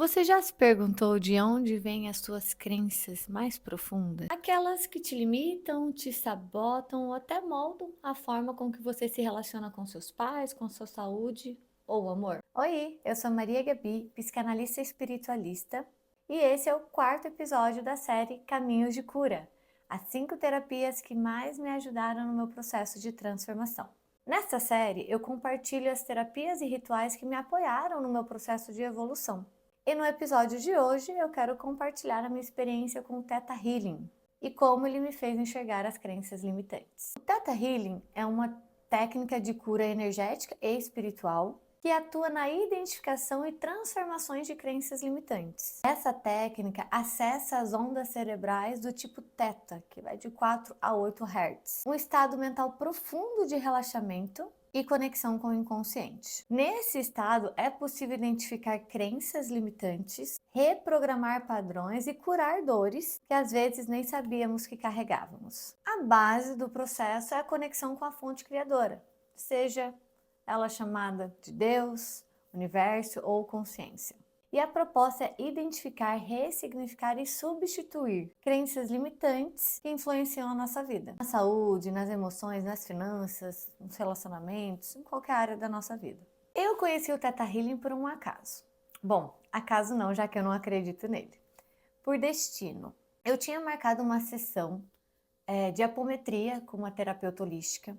Você já se perguntou de onde vêm as suas crenças mais profundas? Aquelas que te limitam, te sabotam ou até moldam a forma com que você se relaciona com seus pais, com sua saúde ou amor? Oi, eu sou Maria Gabi, psicanalista espiritualista, e esse é o quarto episódio da série Caminhos de Cura, as 5 terapias que mais me ajudaram no meu processo de transformação. Nesta série, eu compartilho as terapias e rituais que me apoiaram no meu processo de evolução. E no episódio de hoje eu quero compartilhar a minha experiência com o Theta Healing e como ele me fez enxergar as crenças limitantes. O Theta Healing é uma técnica de cura energética e espiritual que atua na identificação e transformações de crenças limitantes. Essa técnica acessa as ondas cerebrais do tipo Theta, que vai de 4 a 8 Hz, um estado mental profundo de relaxamento e conexão com o inconsciente. Nesse estado, é possível identificar crenças limitantes, reprogramar padrões e curar dores que às vezes nem sabíamos que carregávamos. A base do processo é a conexão com a fonte criadora, seja ela chamada de Deus, universo ou consciência. E a proposta é identificar, ressignificar e substituir crenças limitantes que influenciam a nossa vida. Na saúde, nas emoções, nas finanças, nos relacionamentos, em qualquer área da nossa vida. Eu conheci o Theta Healing por um acaso. Bom, acaso não, já que eu não acredito nele. Por destino. Eu tinha marcado uma sessão de apometria com uma terapeuta holística,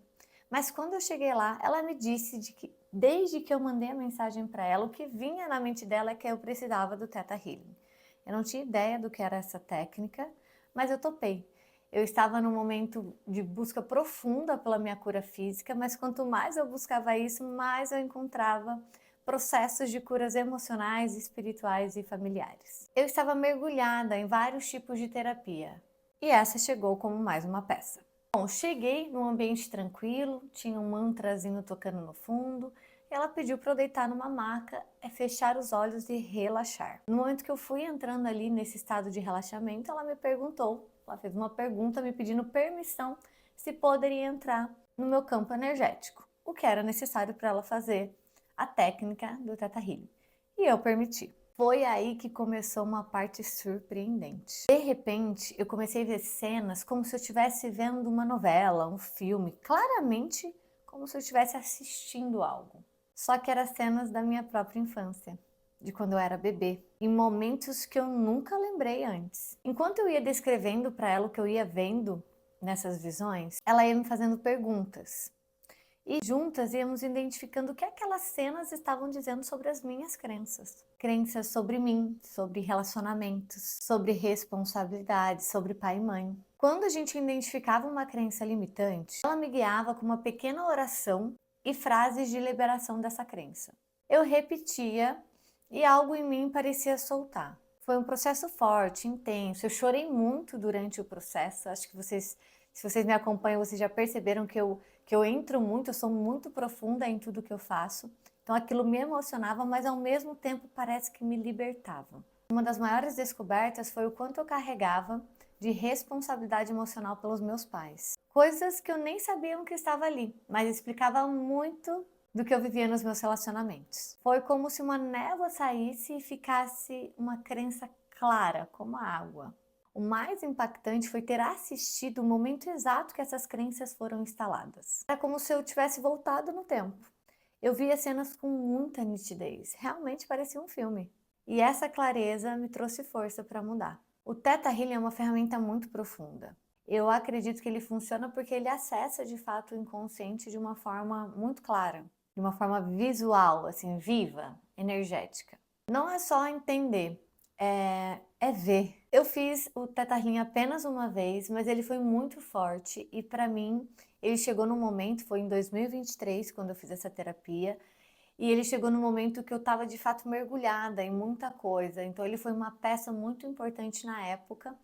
mas quando eu cheguei lá, ela me disse que desde que eu mandei a mensagem para ela, o que vinha na mente dela é que eu precisava do Theta Healing. Eu não tinha ideia do que era essa técnica, mas eu topei. Eu estava num momento de busca profunda pela minha cura física, mas quanto mais eu buscava isso, mais eu encontrava processos de curas emocionais, espirituais e familiares. Eu estava mergulhada em vários tipos de terapia e essa chegou como mais uma peça. Bom, cheguei num ambiente tranquilo, tinha um mantrazinho tocando no fundo, e ela pediu para eu deitar numa maca, fechar os olhos e relaxar. No momento que eu fui entrando ali nesse estado de relaxamento, ela me perguntou, ela fez uma pergunta me pedindo permissão se poderia entrar no meu campo energético, o que era necessário para ela fazer a técnica do Theta Healing. E eu permiti. Foi aí que começou uma parte surpreendente. De repente, eu comecei a ver cenas como se eu estivesse vendo uma novela, um filme, claramente como se eu estivesse assistindo algo. Só que eram cenas da minha própria infância, de quando eu era bebê, em momentos que eu nunca lembrei antes. Enquanto eu ia descrevendo para ela o que eu ia vendo nessas visões, ela ia me fazendo perguntas. E juntas íamos identificando o que aquelas cenas estavam dizendo sobre as minhas crenças. Crenças sobre mim, sobre relacionamentos, sobre responsabilidade, sobre pai e mãe. Quando a gente identificava uma crença limitante, ela me guiava com uma pequena oração e frases de liberação dessa crença. Eu repetia e algo em mim parecia soltar. Foi um processo forte, intenso. Eu chorei muito durante o processo. Acho que se vocês me acompanham, vocês já perceberam que eu entro muito, eu sou muito profunda em tudo que eu faço. Então aquilo me emocionava, mas ao mesmo tempo parece que me libertava. Uma das maiores descobertas foi o quanto eu carregava de responsabilidade emocional pelos meus pais. Coisas que eu nem sabia que estava ali, mas explicava muito do que eu vivia nos meus relacionamentos. Foi como se uma névoa saísse e ficasse uma crença clara, como a água. O mais impactante foi ter assistido o momento exato que essas crenças foram instaladas. Era como se eu tivesse voltado no tempo. Eu via cenas com muita nitidez, realmente parecia um filme. E essa clareza me trouxe força para mudar. O Theta Healing é uma ferramenta muito profunda. Eu acredito que ele funciona porque ele acessa de fato o inconsciente de uma forma muito clara, de uma forma visual, assim, viva, energética. Não é só entender, é ver. Eu fiz o Theta Healing apenas uma vez, mas ele foi muito forte e para mim ele chegou no momento, foi em 2023 quando eu fiz essa terapia, e ele chegou no momento que eu estava de fato mergulhada em muita coisa. Então ele foi uma peça muito importante na época,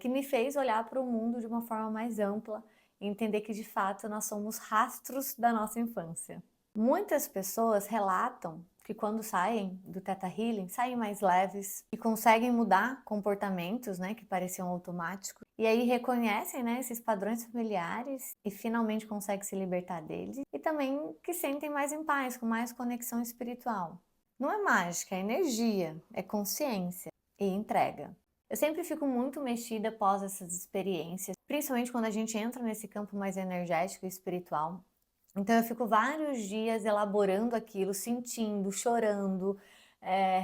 que me fez olhar para o mundo de uma forma mais ampla e entender que de fato nós somos rastros da nossa infância. Muitas pessoas relatam que quando saem do Theta Healing, saem mais leves e conseguem mudar comportamentos, né, que pareciam automáticos. E aí reconhecem, né, esses padrões familiares e finalmente conseguem se libertar deles. E também que sentem mais em paz, com mais conexão espiritual. Não é mágica, é energia, é consciência e entrega. Eu sempre fico muito mexida após essas experiências, principalmente quando a gente entra nesse campo mais energético e espiritual. Então eu fico vários dias elaborando aquilo, sentindo, chorando.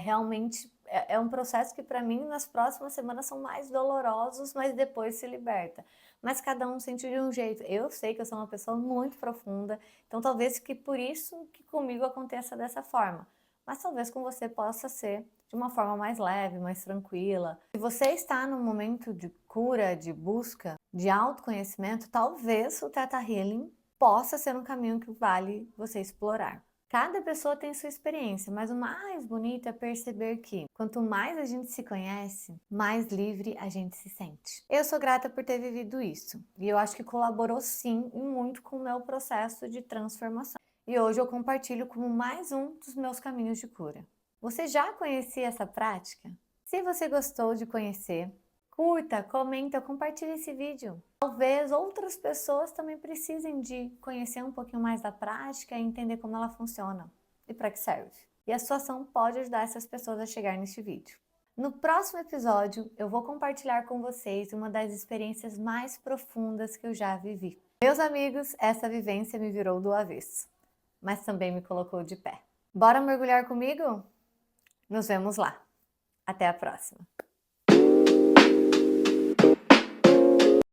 Realmente é um processo que para mim nas próximas semanas são mais dolorosos, mas depois se liberta. Mas cada um sente de um jeito. Eu sei que eu sou uma pessoa muito profunda, então talvez que por isso que comigo aconteça dessa forma. Mas talvez com você possa ser de uma forma mais leve, mais tranquila. Se você está num momento de cura, de busca, de autoconhecimento, talvez o Theta Healing possa ser um caminho que vale você explorar. Cada pessoa tem sua experiência, mas o mais bonito é perceber que quanto mais a gente se conhece, mais livre a gente se sente. Eu sou grata por ter vivido isso e eu acho que colaborou sim e muito com o meu processo de transformação. E hoje eu compartilho como mais um dos meus caminhos de cura. Você já conhecia essa prática? Se você gostou de conhecer, curta, comenta, compartilhe esse vídeo. Talvez outras pessoas também precisem de conhecer um pouquinho mais da prática e entender como ela funciona e para que serve. E a sua ação pode ajudar essas pessoas a chegar neste vídeo. No próximo episódio, eu vou compartilhar com vocês uma das experiências mais profundas que eu já vivi. Meus amigos, essa vivência me virou do avesso, mas também me colocou de pé. Bora mergulhar comigo? Nos vemos lá. Até a próxima!